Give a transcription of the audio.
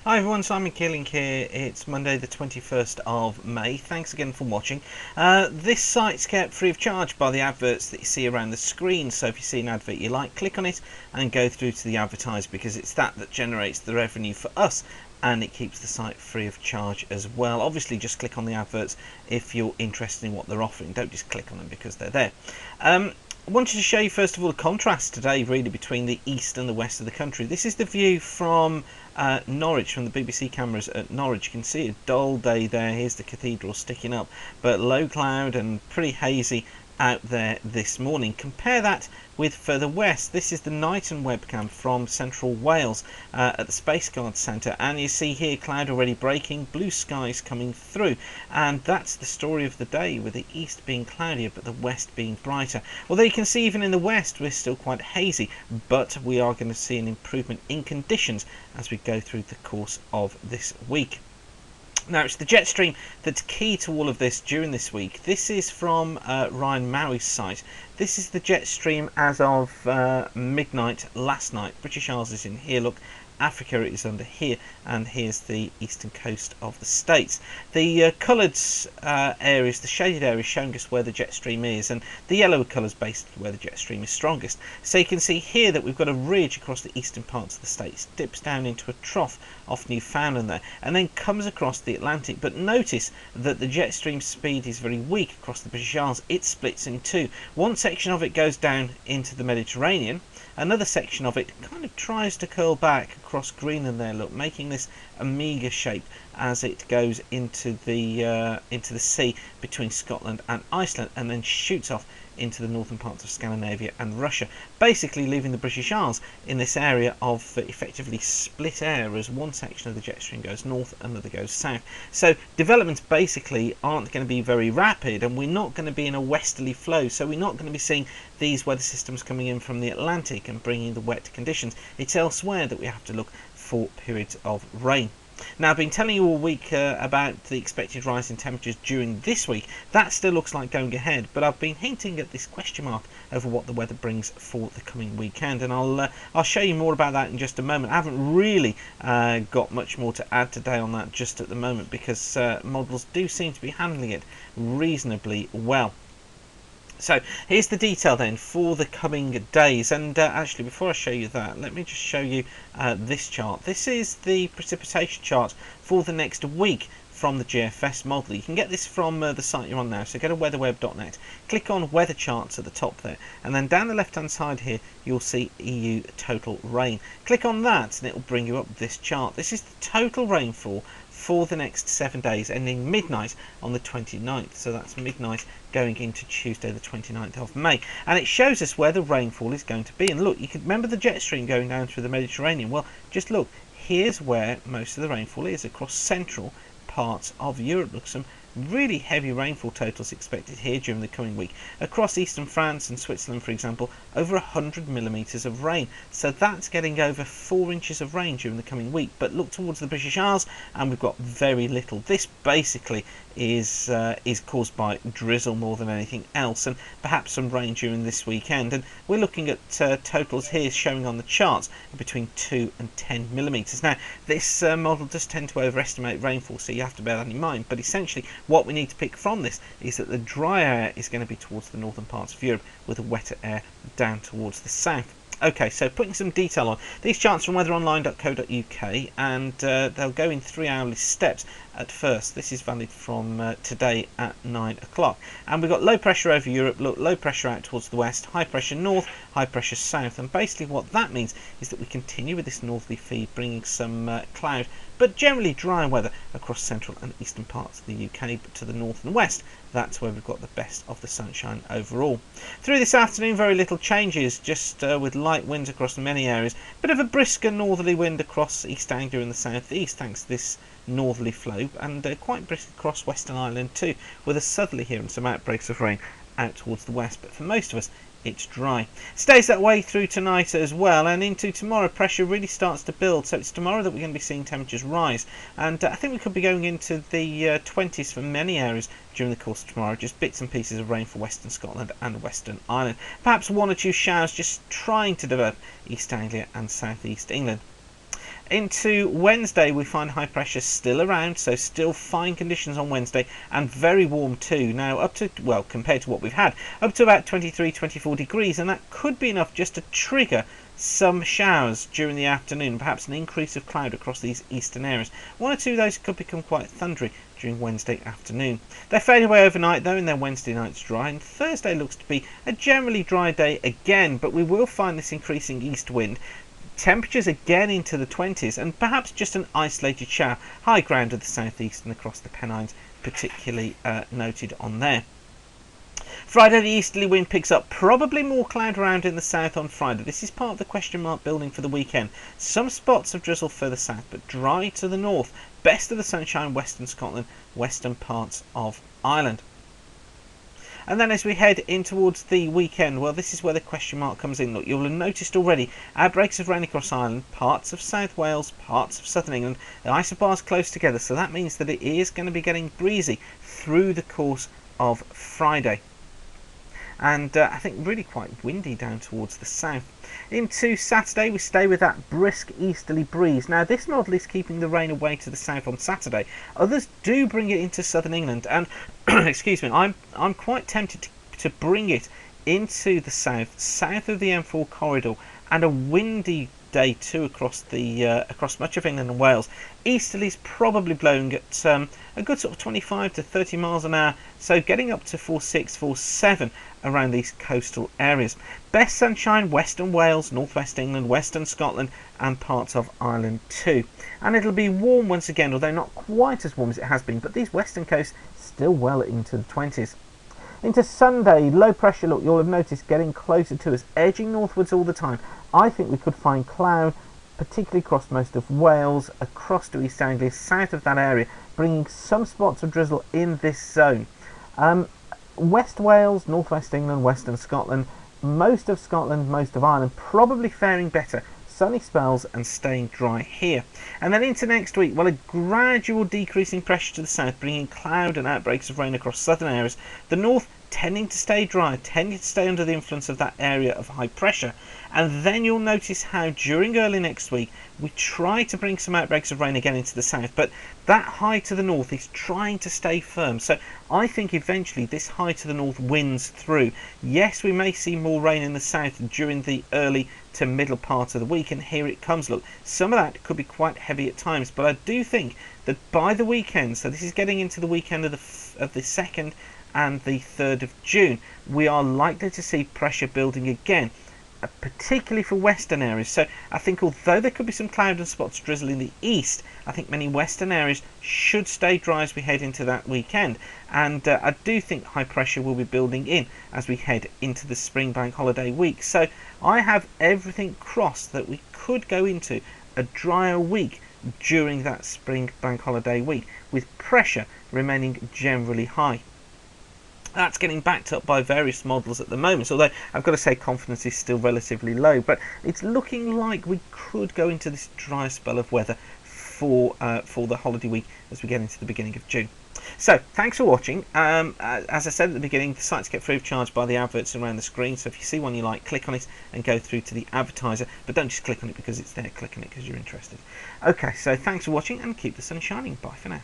Hi everyone, Simon Keeling here. It's Monday the 21st of May. Thanks again for watching. This site's kept free of charge by the adverts that you see around the screen, so if you see an advert you like, click on it and go through to the advertise, because it's that generates the revenue for us and it keeps the site free of charge as well. Obviously just click on the adverts if you're interested in what they're offering. Don't just click on them because they're there. I wanted to show you first of all the contrast today really between the east and the west of the country. This is the view from Norwich, from the BBC cameras at Norwich. You can see a dull day there. Here's the cathedral sticking up, but low cloud and pretty hazy out there this morning. Compare that with further west. This is the Knighton webcam from Central Wales at the Space Guard Centre, and you see here cloud already breaking, blue skies coming through, and that's the story of the day, with the east being cloudier but the west being brighter. Although you can see even in the west we're still quite hazy, but we are going to see an improvement in conditions as we go through the course of this week. Now, it's the jet stream that's key to all of this during this week. This is from Ryan Maui's site. This is the jet stream as of midnight last night. British Isles is in here, look. Africa is under here, and here's the eastern coast of the States. The coloured areas, the shaded areas, showing us where the jet stream is, and the yellow colours basically where the jet stream is strongest. So you can see here that we've got a ridge across the eastern parts of the States, dips down into a trough off Newfoundland there, and then comes across the Atlantic. But notice that the jet stream speed is very weak across the British Isles. It splits in two. One section of it goes down into the Mediterranean. Another section of it kind of tries to curl back across Greenland there, look, making this omega shape as it goes into the sea between Scotland and Iceland, and then shoots off into the northern parts of Scandinavia and Russia, basically leaving the British Isles in this area of effectively split air, as one section of the jet stream goes north, another goes south. So developments basically aren't going to be very rapid, and we're not going to be in a westerly flow, so we're not going to be seeing these weather systems coming in from the Atlantic and bringing the wet conditions. It's elsewhere that we have to look for periods of rain. Now, I've been telling you all week about the expected rise in temperatures during this week. That still looks like going ahead, but I've been hinting at this question mark over what the weather brings for the coming weekend, and I'll show you more about that in just a moment. I haven't really got much more to add today on that just at the moment, because models do seem to be handling it reasonably well. So here's the detail then for the coming days, and actually before I show you that, let me just show you this chart. This is the precipitation chart for the next week from the GFS model. You can get this from the site you're on now, so go to weatherweb.net, click on weather charts at the top there, and then down the left hand side here you'll see EU total rain. Click on that and it will bring you up this chart. This is the total rainfall for the next 7 days, ending midnight on the 29th. So that's midnight going into Tuesday the 29th of May, and it shows us where the rainfall is going to be. And look, you can remember the jet stream going down through the Mediterranean. Well, just look, here's where most of the rainfall is, across central parts of Europe. Look, some really heavy rainfall totals expected here during the coming week. Across eastern France and Switzerland, for example, over 100 millimetres of rain. So that's getting over 4 inches of rain during the coming week. But look towards the British Isles and we've got very little. This basically is caused by drizzle more than anything else, and perhaps some rain during this weekend. And we're looking at totals here showing on the charts between 2 and 10 millimetres. Now, this model does tend to overestimate rainfall, so you have to bear that in mind. But essentially, what we need to pick from this is that the dry air is going to be towards the northern parts of Europe, with the wetter air down towards the south. Okay, so putting some detail on these charts from weatheronline.co.uk, and they'll go in 3 hourly steps at first. This is valid from today at 9 o'clock. And we've got low pressure over Europe, look, low pressure out towards the west, high pressure north, high pressure south. And basically what that means is that we continue with this northerly feed, bringing some cloud, but generally dry weather across central and eastern parts of the UK. But to the north and west, that's where we've got the best of the sunshine overall. Through this afternoon, very little changes, just with light winds across many areas. Bit of a brisker northerly wind across East Anglia in the southeast, thanks to this northerly flow, and quite brisk across Western Ireland too, with a southerly here and some outbreaks of rain out towards the west. But for most of us, it's dry. Stays that way through tonight as well, and into tomorrow pressure really starts to build. So it's tomorrow that we're going to be seeing temperatures rise, and I think we could be going into the 20s for many areas during the course of tomorrow. Just bits and pieces of rain for Western Scotland and Western Ireland. Perhaps 1 or 2 showers just trying to develop East Anglia and South East England. Into Wednesday, we find high pressure still around, so still fine conditions on Wednesday and very warm too. Now up to, well, compared to what we've had, up to about 23, 24 degrees, and that could be enough just to trigger some showers during the afternoon, perhaps an increase of cloud across these eastern areas. One or two of those could become quite thundery during Wednesday afternoon. They fade away overnight though, and then Wednesday night's dry, and Thursday looks to be a generally dry day again, but we will find this increasing east wind. Temperatures again into the 20s, and perhaps just an isolated shower. High ground to the southeast and across the Pennines, particularly noted on there. Friday, the easterly wind picks up, probably more cloud around in the south on Friday. This is part of the question mark building for the weekend. Some spots of drizzle further south, but dry to the north. Best of the sunshine, western Scotland, western parts of Ireland. And then as we head in towards the weekend, well, this is where the question mark comes in. Look, you'll have noticed already outbreaks of rain across Ireland, parts of South Wales, parts of southern England. The isobars close together, so that means that it is going to be getting breezy through the course of Friday. And I think really quite windy down towards the south. Into Saturday, we stay with that brisk easterly breeze. Now, this model is keeping the rain away to the south on Saturday. Others do bring it into southern England, and excuse me, I'm quite tempted to bring it into the south of the M4 corridor, and a windy day too across much of England and Wales. Easterlies probably blowing at a good sort of 25 to 30 miles an hour, so getting up to 46, 47 around these coastal areas. Best sunshine, western Wales, northwest England, western Scotland and parts of Ireland too. And it'll be warm once again, although not quite as warm as it has been, but these western coasts still well into the 20s. Into Sunday, low pressure, look, you'll have noticed getting closer to us, edging northwards all the time. I think we could find cloud, particularly across most of Wales, across to East Anglia, south of that area, bringing some spots of drizzle in this zone. West Wales, northwest England, western Scotland, most of Scotland, most of Ireland, probably faring better. Sunny spells and staying dry here. And then into next week, well, a gradual decreasing pressure to the south, bringing cloud and outbreaks of rain across southern areas. The north tending to stay dry, tending to stay under the influence of that area of high pressure. And then you'll notice how during early next week we try to bring some outbreaks of rain again into the south, but that high to the north is trying to stay firm. So I think eventually this high to the north wins through. Yes, we may see more rain in the south during the early to middle part of the week, and here it comes. Look, some of that could be quite heavy at times, but I do think that by the weekend, so this is getting into the weekend of the 2nd and the 3rd of June, we are likely to see pressure building again, particularly for western areas. So I think although there could be some cloud and spots drizzle in the east, I think many western areas should stay dry as we head into that weekend. And I do think high pressure will be building in as we head into the spring bank holiday week. So I have everything crossed that we could go into a drier week during that spring bank holiday week, with pressure remaining generally high. That's getting backed up by various models at the moment, although I've got to say confidence is still relatively low, but it's looking like we could go into this dry spell of weather for the holiday week as we get into the beginning of June. So thanks for watching. As I said at the beginning, the sites get free of charge by the adverts around the screen, so if you see one you like, click on it and go through to the advertiser, but don't just click on it because it's there, click on it because you're interested. Okay, so thanks for watching and keep the sun shining. Bye for now.